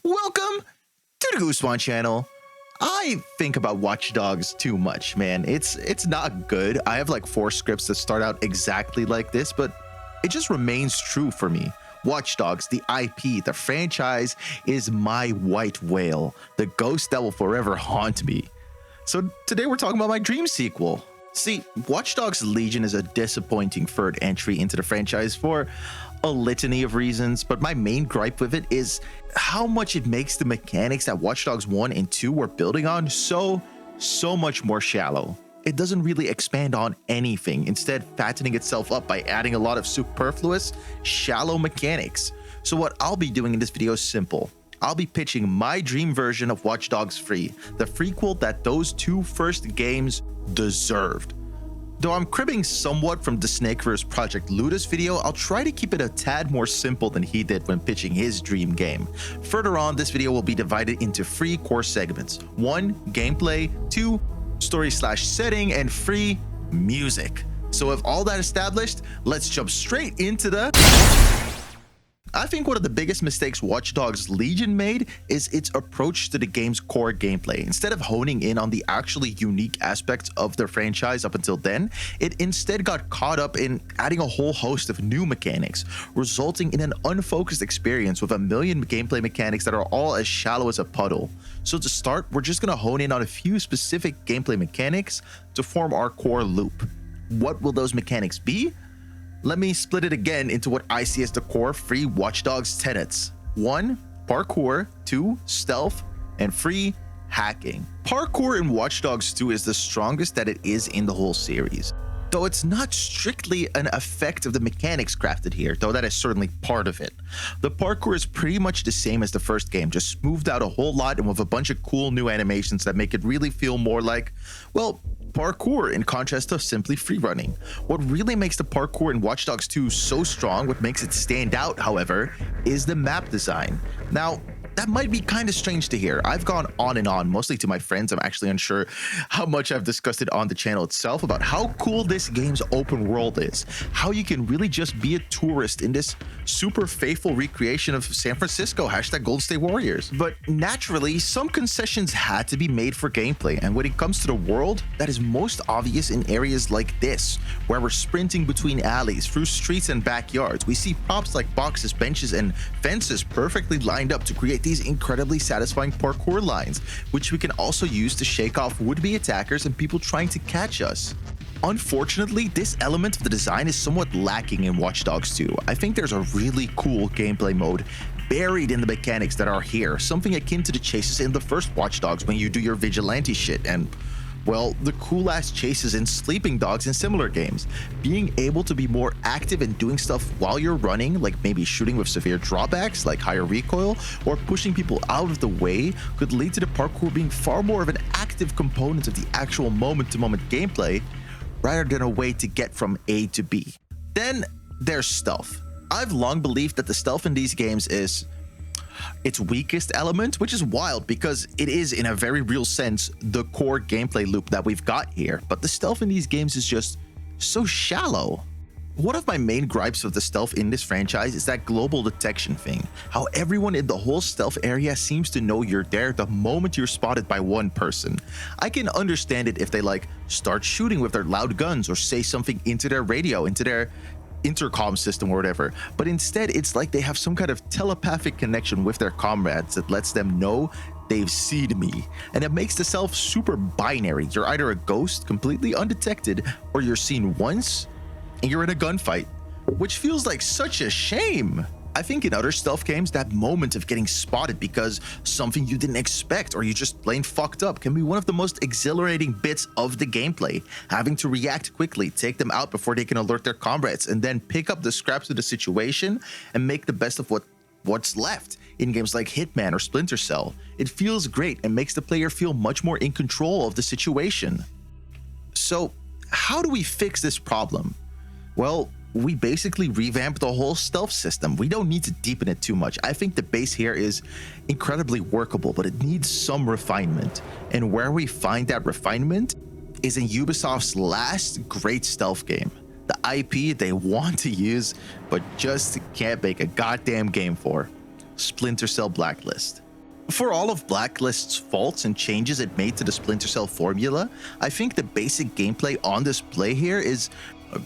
Welcome to the Guzman channel. I think about Watch Dogs too much, man. It's not good. I have like 4 scripts that start out exactly like this, but it just remains true for me. Watch Dogs, the IP, the franchise is my white whale, the ghost that will forever haunt me. So today we're talking about my dream sequel. See, Watch Dogs Legion is a disappointing third entry into the franchise for a litany of reasons, but my main gripe with it is how much it makes the mechanics that Watch Dogs 1 and 2 were building on so much more shallow. It doesn't really expand on anything, instead fattening itself up by adding a lot of superfluous, shallow mechanics. So what I'll be doing in this video is simple. I'll be pitching my dream version of Watch Dogs 3, the prequel that those 2 first games deserved. Though I'm cribbing somewhat from the Snakeverse Project Ludus video, I'll try to keep it a tad more simple than he did when pitching his dream game. Further on, this video will be divided into 3 core segments. 1. Gameplay, 2. Story/setting, and 3. Music. So with all that established, let's jump straight into the... I think one of the biggest mistakes Watch Dogs Legion made is its approach to the game's core gameplay. Instead of honing in on the actually unique aspects of the franchise up until then, it instead got caught up in adding a whole host of new mechanics, resulting in an unfocused experience with a million gameplay mechanics that are all as shallow as a puddle. So to start, we're just going to hone in on a few specific gameplay mechanics to form our core loop. What will those mechanics be? Let me split it again into what I see as the core 3 Watch Dogs tenets. 1. Parkour, 2. Stealth, and 3. Hacking. Parkour in Watch Dogs 2 is the strongest that it is in the whole series. Though it's not strictly an effect of the mechanics crafted here, though that is certainly part of it. The parkour is pretty much the same as the first game, just smoothed out a whole lot and with a bunch of cool new animations that make it really feel more like, well, parkour in contrast to simply free running. What really makes the parkour in Watch Dogs 2 so strong, what makes it stand out, however, is the map design. Now, that might be kind of strange to hear. I've gone on and on, mostly to my friends. I'm actually unsure how much I've discussed it on the channel itself about how cool this game's open world is. How you can really just be a tourist in this super faithful recreation of San Francisco, hashtag Golden State Warriors. But naturally, some concessions had to be made for gameplay. And when it comes to the world, that is most obvious in areas like this, where we're sprinting between alleys, through streets and backyards. We see props like boxes, benches, and fences perfectly lined up to create these incredibly satisfying parkour lines, which we can also use to shake off would-be attackers and people trying to catch us. Unfortunately, this element of the design is somewhat lacking in Watch Dogs 2. I think there's a really cool gameplay mode buried in the mechanics that are here, something akin to the chases in the first Watch Dogs when you do your vigilante shit, and well, the cool ass chases in Sleeping Dogs and similar games. Being able to be more active and doing stuff while you're running, like maybe shooting with severe drawbacks like higher recoil, or pushing people out of the way, could lead to the parkour being far more of an active component of the actual moment-to-moment gameplay, rather than a way to get from A to B. Then there's stealth. I've long believed that the stealth in these games is its weakest element, which is wild because it is, in a very real sense, the core gameplay loop that we've got here. But the stealth in these games is just so shallow. One of my main gripes with the stealth in this franchise is that global detection thing. How everyone in the whole stealth area seems to know you're there the moment you're spotted by one person. I can understand it if they like start shooting with their loud guns or say something into their radio, into their intercom system or whatever, but instead it's like they have some kind of telepathic connection with their comrades that lets them know they've seen me, and it makes the stealth super binary. You're either a ghost completely undetected, or you're seen once and you're in a gunfight, which feels like such a shame. I think in other stealth games, that moment of getting spotted because something you didn't expect or you just plain fucked up can be one of the most exhilarating bits of the gameplay. Having to react quickly, take them out before they can alert their comrades, and then pick up the scraps of the situation and make the best of what's left in games like Hitman or Splinter Cell. It feels great and makes the player feel much more in control of the situation. So how do we fix this problem? Well, we basically revamped the whole stealth system. We don't need to deepen it too much. I think the base here is incredibly workable, but it needs some refinement. And where we find that refinement is in Ubisoft's last great stealth game, the IP they want to use, but just can't make a goddamn game for: Splinter Cell Blacklist. For all of Blacklist's faults and changes it made to the Splinter Cell formula, I think the basic gameplay on display here is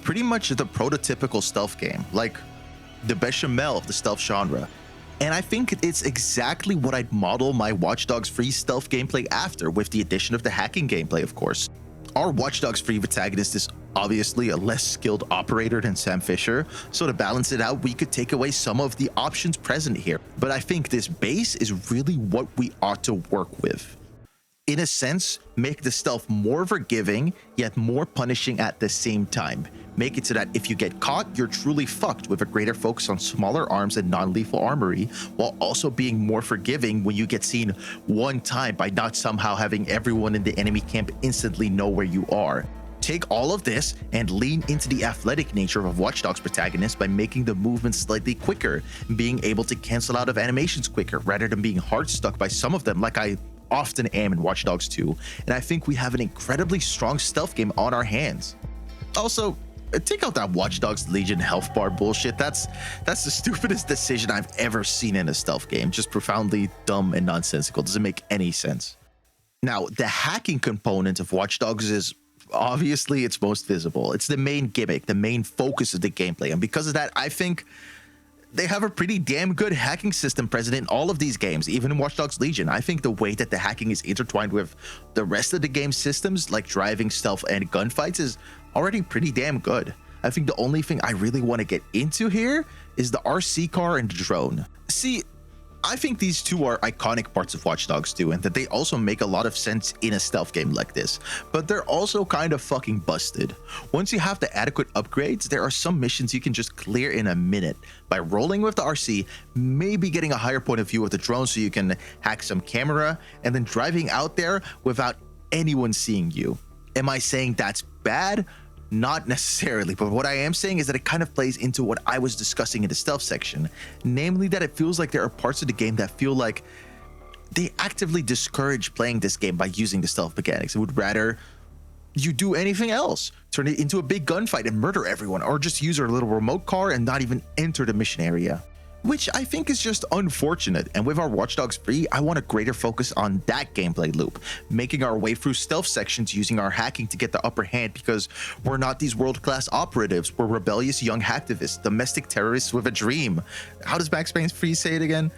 pretty much the prototypical stealth game, like the bechamel of the stealth genre. And I think it's exactly what I'd model my Watch Dogs Free stealth gameplay after, with the addition of the hacking gameplay, of course. Our Watch Dogs Free protagonist is obviously a less skilled operator than Sam Fisher, so to balance it out, we could take away some of the options present here. But I think this base is really what we ought to work with. In a sense, make the stealth more forgiving, yet more punishing at the same time. Make it so that if you get caught, you're truly fucked, with a greater focus on smaller arms and non-lethal armory, while also being more forgiving when you get seen one time by not somehow having everyone in the enemy camp instantly know where you are. Take all of this and lean into the athletic nature of Watch Dogs protagonist by making the movement slightly quicker, being able to cancel out of animations quicker, rather than being hard stuck by some of them like I often am in Watch Dogs 2, and I think we have an incredibly strong stealth game on our hands. Also, take out that Watch Dogs Legion health bar bullshit. That's the stupidest decision I've ever seen in a stealth game. Just profoundly dumb and nonsensical. Doesn't make any sense. Now, the hacking component of Watch Dogs is obviously its most visible. It's the main gimmick, the main focus of the gameplay, and because of that, I think they have a pretty damn good hacking system present in all of these games, even in Watch Dogs Legion. I think the way that the hacking is intertwined with the rest of the game's systems, like driving, stealth, and gunfights, is already pretty damn good. I think the only thing I really want to get into here is the RC car and the drone. See, I think these two are iconic parts of Watch Dogs 2, and that they also make a lot of sense in a stealth game like this, but they're also kind of fucking busted. Once you have the adequate upgrades, there are some missions you can just clear in a minute by rolling with the RC, maybe getting a higher point of view with the drone so you can hack some camera, and then driving out there without anyone seeing you. Am I saying that's bad? Not necessarily, but what I am saying is that it kind of plays into what I was discussing in the stealth section, namely that it feels like there are parts of the game that feel like they actively discourage playing this game by using the stealth mechanics. It would rather you do anything else, turn it into a big gunfight and murder everyone, or just use our little remote car and not even enter the mission area, which I think is just unfortunate. And with our Watch Dogs Free, I want a greater focus on that gameplay loop, making our way through stealth sections using our hacking to get the upper hand, because we're not these world-class operatives. We're rebellious young hacktivists, domestic terrorists with a dream. How does Max Payne Free say it again?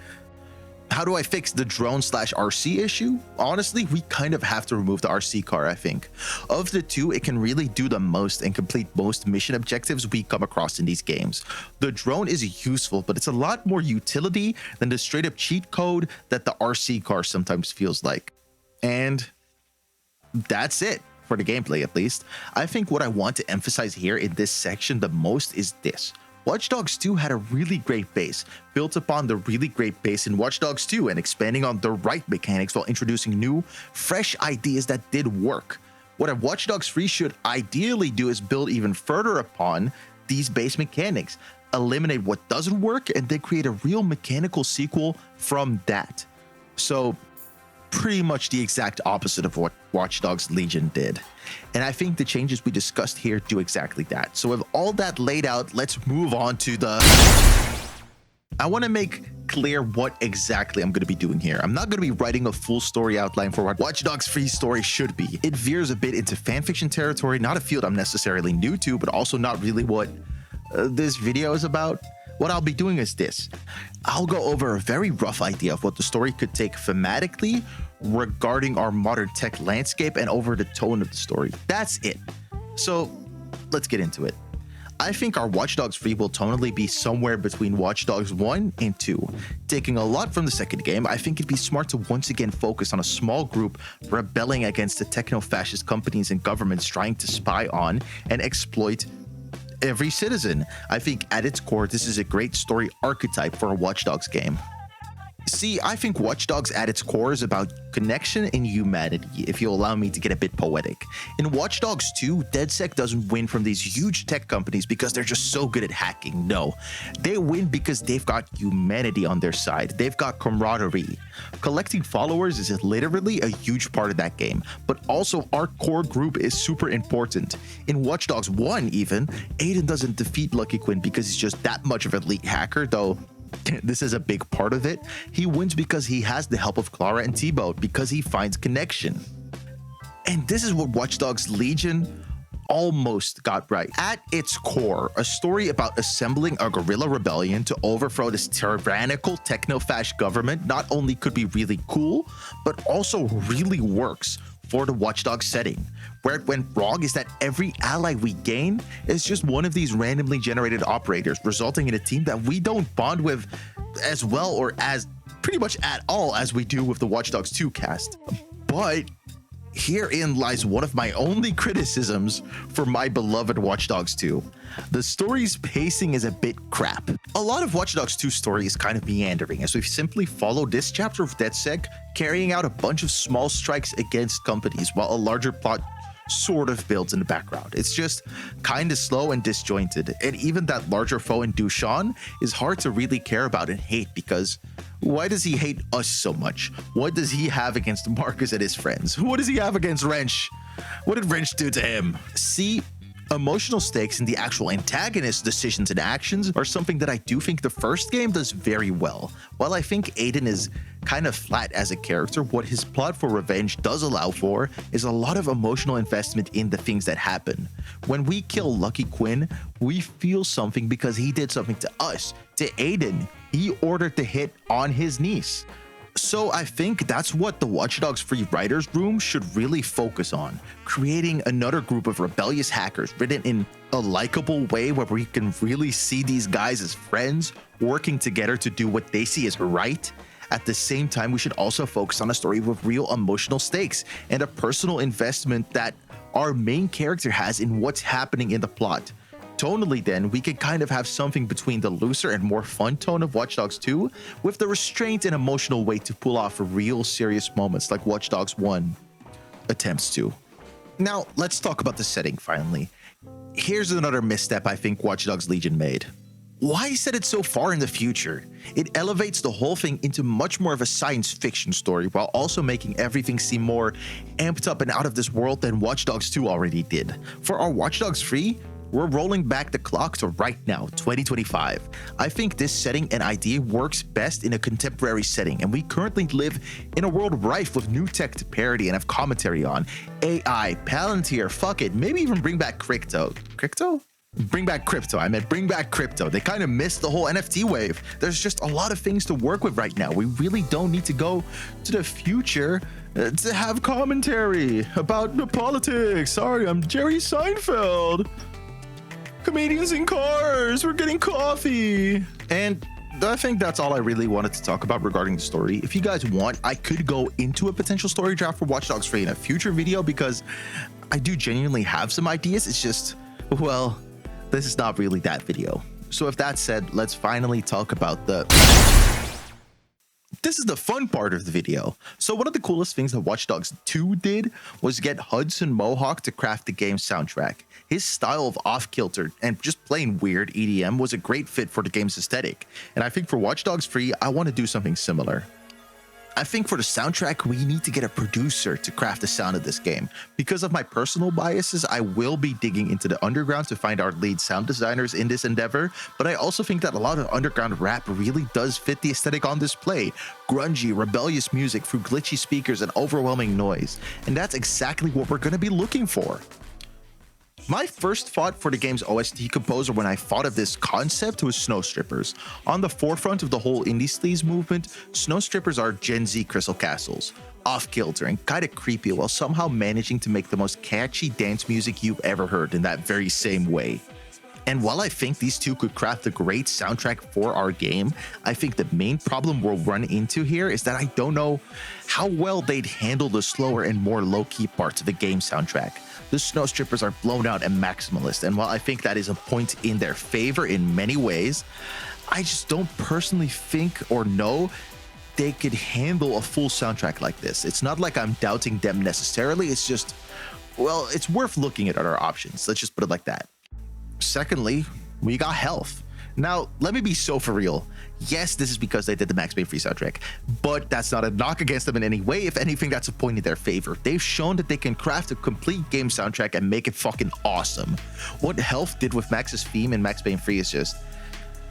How do I fix the drone/RC issue? Honestly, we kind of have to remove the RC car, I think. Of the two, it can really do the most and complete most mission objectives we come across in these games. The drone is useful, but it's a lot more utility than the straight up cheat code that the RC car sometimes feels like. And that's it for the gameplay, at least. I think what I want to emphasize here in this section the most is this. Watch Dogs 2 had a really great base, built upon the really great base in Watch Dogs 2 and expanding on the right mechanics while introducing new, fresh ideas that did work. What a Watch Dogs 3 should ideally do is build even further upon these base mechanics, eliminate what doesn't work, and then create a real mechanical sequel from that. So, pretty much the exact opposite of what Watch Dogs Legion did. And I think the changes we discussed here do exactly that. So with all that laid out, let's move on to the... I want to make clear what exactly I'm going to be doing here. I'm not going to be writing a full story outline for what Watch Dogs Free story should be. It veers a bit into fanfiction territory, not a field I'm necessarily new to, but also not really what this video is about. What I'll be doing is this. I'll go over a very rough idea of what the story could take thematically regarding our modern tech landscape and over the tone of the story. That's it. So let's get into it. I think our Watch Dogs Free will tonally be somewhere between Watch Dogs 1 and 2. Taking a lot from the second game, I think it'd be smart to once again focus on a small group rebelling against the techno-fascist companies and governments trying to spy on and exploit every citizen. I think at its core, this is a great story archetype for a Watch Dogs game. See, I think Watch Dogs at its core is about connection and humanity, if you'll allow me to get a bit poetic. In Watch Dogs 2, DedSec doesn't win from these huge tech companies because they're just so good at hacking. No, they win because they've got humanity on their side. They've got camaraderie. Collecting followers is literally a huge part of that game, but also our core group is super important. In Watch Dogs 1 even, Aiden doesn't defeat Lucky Quinn because he's just that much of an elite hacker, though This is a big part of it. He wins because he has the help of Clara and T-Bone, because he finds connection. And this is what Watch Dogs Legion almost got right. At its core, a story about assembling a guerrilla rebellion to overthrow this tyrannical techno-fascist government not only could be really cool, but also really works for the Watch Dogs setting. Where it went wrong is that every ally we gain is just one of these randomly generated operators, resulting in a team that we don't bond with as well or as pretty much at all as we do with the Watch Dogs 2 cast. But herein lies one of my only criticisms for my beloved Watch Dogs 2. The story's pacing is a bit crap. A lot of Watch Dogs 2 story is kind of meandering, as we simply follow this chapter of DedSec carrying out a bunch of small strikes against companies while a larger plot sort of builds in the background. It's just kind of slow and disjointed, and even that larger foe in Dushan is hard to really care about and hate, because why does he hate us so much? What does he have against Marcus and his friends? What does he have against Wrench? What did Wrench do to him? See, emotional stakes in the actual antagonist's decisions and actions are something that I do think the first game does very well. While I think Aiden is kind of flat as a character, what his plot for revenge does allow for is a lot of emotional investment in the things that happen. When we kill Lucky Quinn, we feel something because he did something to us. To Aiden, he ordered the hit on his niece. So I think that's what the Watch Dogs Free Writers Room should really focus on, creating another group of rebellious hackers written in a likable way where we can really see these guys as friends working together to do what they see as right. At the same time, we should also focus on a story with real emotional stakes and a personal investment that our main character has in what's happening in the plot. Tonally then, we could kind of have something between the looser and more fun tone of Watch Dogs 2 with the restraint and emotional weight to pull off real serious moments like Watch Dogs 1 attempts to. Now, let's talk about the setting finally. Here's another misstep I think Watch Dogs Legion made. Why set it so far in the future? It elevates the whole thing into much more of a science fiction story while also making everything seem more amped up and out of this world than Watch Dogs 2 already did. For our Watch Dogs 3, we're rolling back the clock to right now, 2025. I think this setting and idea works best in a contemporary setting, and we currently live in a world rife with new tech to parody and have commentary on. AI, Palantir, fuck it, maybe even bring back crypto. Crypto? Bring back crypto. I meant bring back crypto. They kind of missed the whole NFT wave. There's just a lot of things to work with right now. We really don't need to go to the future to have commentary about the politics. Sorry, I'm Jerry Seinfeld. Comedians in cars, we're getting coffee. And I think that's all I really wanted to talk about regarding the story. If you guys want, I could go into a potential story draft for Watch Dogs 3 in a future video, because I do genuinely have some ideas. It's just, well, this is not really that video. So with that said, let's finally talk about this is the fun part of the video. So one of the coolest things that Watch Dogs 2 did was get Hudson Mohawk to craft the game's soundtrack. His style of off-kilter and just plain weird EDM was a great fit for the game's aesthetic. And I think for Watch Dogs 3, I want to do something similar. I think for the soundtrack, we need to get a producer to craft the sound of this game. Because of my personal biases, I will be digging into the underground to find our lead sound designers in this endeavor, but I also think that a lot of underground rap really does fit the aesthetic on display. Grungy, rebellious music through glitchy speakers and overwhelming noise. And that's exactly what we're going to be looking for. My first thought for the game's OST composer when I thought of this concept was Snow Strippers. On the forefront of the whole indie sleaze movement, Snow Strippers are Gen Z Crystal Castles, off-kilter and kinda creepy while somehow managing to make the most catchy dance music you've ever heard in that very same way. And while I think these two could craft a great soundtrack for our game, I think the main problem we'll run into here is that I don't know how well they'd handle the slower and more low-key parts of the game soundtrack. The Snow Strippers are blown out and maximalist, and while I think that is a point in their favor in many ways, I just don't personally think or know they could handle a full soundtrack like this. It's not like I'm doubting them necessarily, it's just, well, it's worth looking at other options. Let's just put it like that. Secondly, we got health. Now, let me be so for real. Yes, this is because they did the Max Payne free soundtrack, but that's not a knock against them in any way. If anything, that's a point in their favor. They've shown that they can craft a complete game soundtrack and make it fucking awesome. What Health did with Max's theme and Max Payne free is just,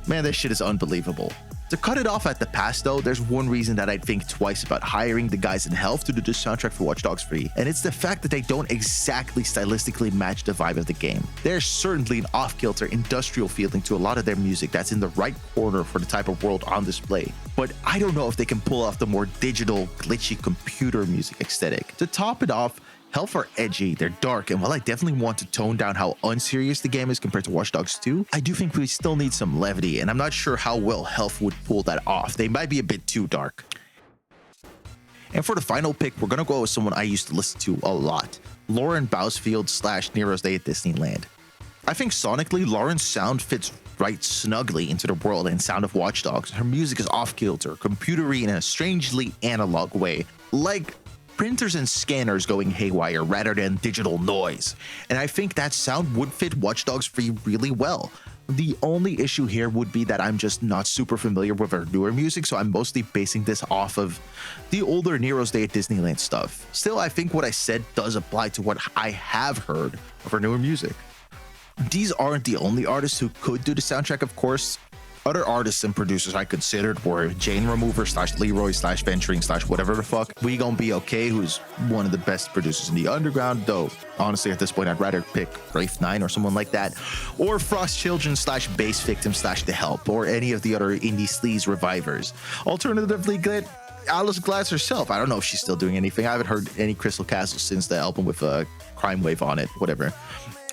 man, this shit is unbelievable. To cut it off at the pass though, there's one reason that I'd think twice about hiring the guys in Health to do the soundtrack for Watch Dogs 3, and it's the fact that they don't exactly stylistically match the vibe of the game. There's certainly an off-kilter industrial feeling to a lot of their music that's in the right corner for the type of world on display, but I don't know if they can pull off the more digital, glitchy computer music aesthetic. To top it off, Health are edgy, they're dark, and while I definitely want to tone down how unserious the game is compared to Watch Dogs 2, I do think we still need some levity, and I'm not sure how well Health would pull that off. They might be a bit too dark. And for the final pick, we're gonna go with someone I used to listen to a lot, Lauren Bousfield / Nero's Day at Disneyland. I think sonically, Lauren's sound fits right snugly into the world and sound of Watch Dogs. Her music is off-kilter, computery in a strangely analog way, like printers and scanners going haywire rather than digital noise. And I think that sound would fit Watch Dogs 3 really well. The only issue here would be that I'm just not super familiar with her newer music, so I'm mostly basing this off of the older Nero's Day at Disneyland stuff. Still, I think what I said does apply to what I have heard of her newer music. These aren't the only artists who could do the soundtrack, of course. Other artists and producers I considered were Jane Remover / Leroy / Venturing / whatever the fuck. We Gon' Be Okay, who's one of the best producers in the underground, though honestly at this point I'd rather pick Wraith 9 or someone like that. Or Frost Children / Bass Victim / The Help, or any of the other indie sleaze revivers. Alternatively, get Alice Glass herself. I don't know if she's still doing anything. I haven't heard any Crystal Castle since the album with Crime Wave on it, whatever.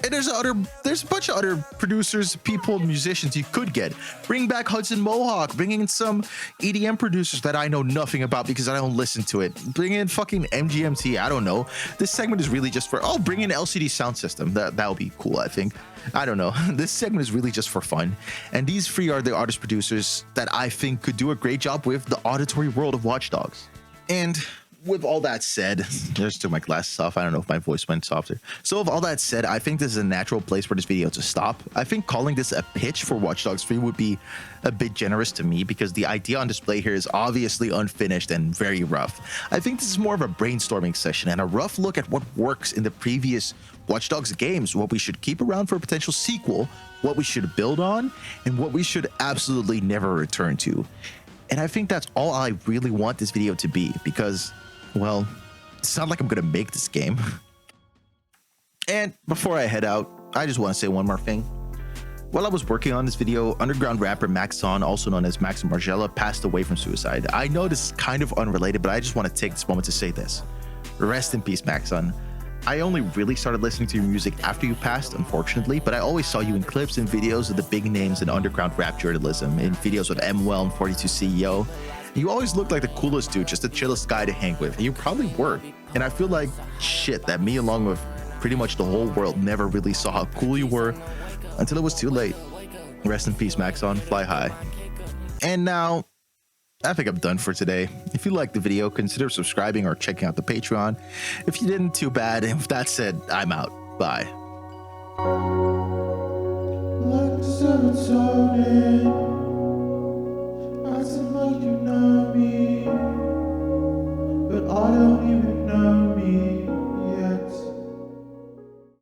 And there's a bunch of other producers, people, musicians you could get. Bring back Hudson Mohawk. Bring in some EDM producers that I know nothing about because I don't listen to it. Bring in fucking MGMT. I don't know. This segment is really just for, bring in LCD Sound System. That'll be cool, I think. I don't know. This segment is really just for fun. And these three are the artist producers that I think could do a great job with the auditory world of Watch Dogs. And with all that said, just took my glasses off. I don't know if my voice went softer. So with all that said, I think this is a natural place for this video to stop. I think calling this a pitch for Watch Dogs 3 would be a bit generous to me because the idea on display here is obviously unfinished and very rough. I think this is more of a brainstorming session and a rough look at what works in the previous Watch Dogs games, what we should keep around for a potential sequel, what we should build on, and what we should absolutely never return to. And I think that's all I really want this video to be because, well, it's not like I'm gonna make this game. And before I head out, I just want to say one more thing. While I was working on this video, underground rapper Maxon, also known as Max Margella, passed away from suicide. I know this is kind of unrelated, but I just want to take this moment to say this. Rest in peace, Maxon. I only really started listening to your music after you passed, unfortunately, but I always saw you in clips and videos of the big names in underground rap journalism, in videos with MWell and 42 CEO. You always looked like the coolest dude, just the chillest guy to hang with, and you probably were. And I feel like shit that me, along with pretty much the whole world, never really saw how cool you were until it was too late. Rest in peace, Maxon. Fly high. And now, I think I'm done for today. If you liked the video, consider subscribing or checking out the Patreon. If you didn't, too bad. And with that said, I'm out. Bye. Like the serotonin.